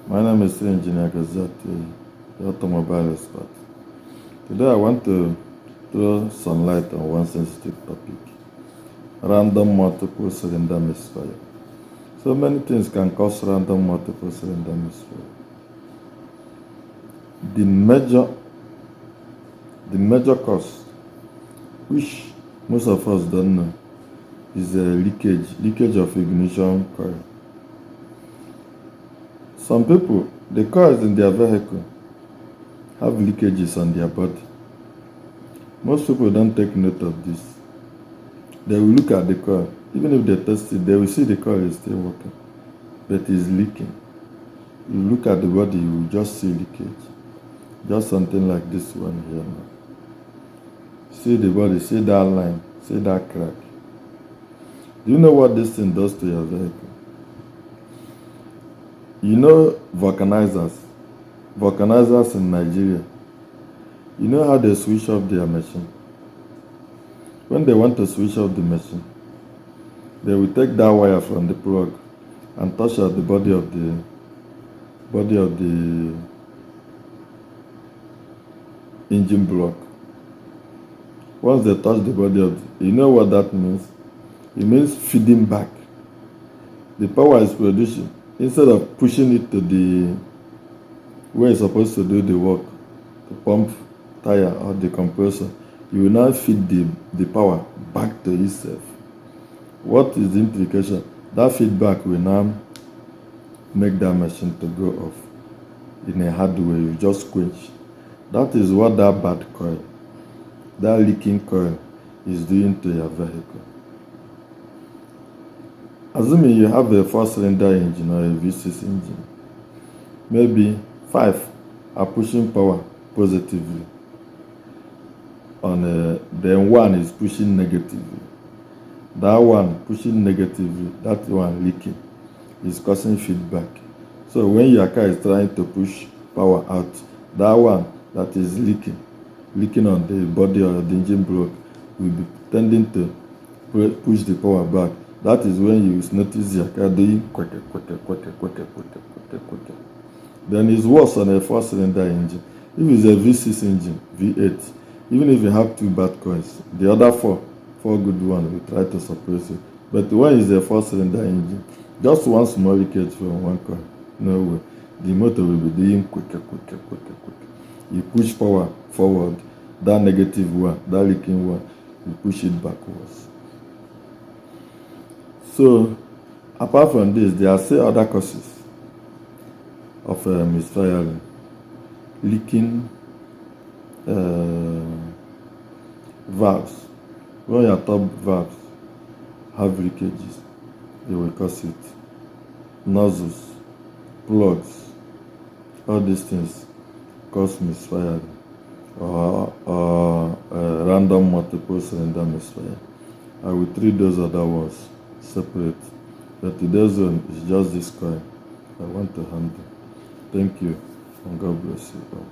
My name is Engineer Gazette, the automobile expert. Today I want to throw some light on one sensitive topic: random multiple cylinder misfire. So many things can cause random multiple cylinder misfire. The major cause, which most of us don't know, is a leakage of ignition coil. Some people, the coils in their vehicle have leakages on their body. Most people don't take note of this. They will look at the coil. Even if they test it, they will see the coil is still working, but it's leaking. You look at the body, you will just see leakage. Just something like this one here now. See the body, see that line, see that crack. Do you know what this thing does to your vehicle? You know vulcanizers in Nigeria. You know how they switch off their machine? When they want to switch off the machine, they will take that wire from the plug and touch at the body of the engine block. Once they touch the body of you know what that means? It means feeding back. The power is producing. Instead of pushing it to the where it's supposed to do the work, to pump tire or the compressor, you will now feed the power back to itself. What is the implication? That feedback will now make that machine to go off in a hard way. You just quench. That is what that bad coil, that leaking coil, is doing to your vehicle. Assuming you have a 4-cylinder engine or a V6 engine, maybe 5 are pushing power positively, then 1 is pushing negatively. That one pushing negatively, that one leaking, is causing feedback. So when your car is trying to push power out, that one that is leaking on the body or the engine block will be tending to push the power back. That is when you notice your car doing quicker. Then it's worse on a 4-cylinder engine. If it's a V6 engine, V8, even if you have 2 bad coils, the other 4 good ones will try to suppress it. But when it's a 4-cylinder engine, just one small leakage from one coil, no way. The motor will be doing quicker. You push power forward, that negative one, that leaking one, you push it backwards. So, apart from this, there are still other causes of misfiring. Leaking valves. When your top valves have leakages, they will cause it. Nozzles, plugs, all these things cause misfiring or random multiple cylinder misfire. I will treat those other ones separate, but today's one is just this coil I want to handle. Thank you, and God bless you all.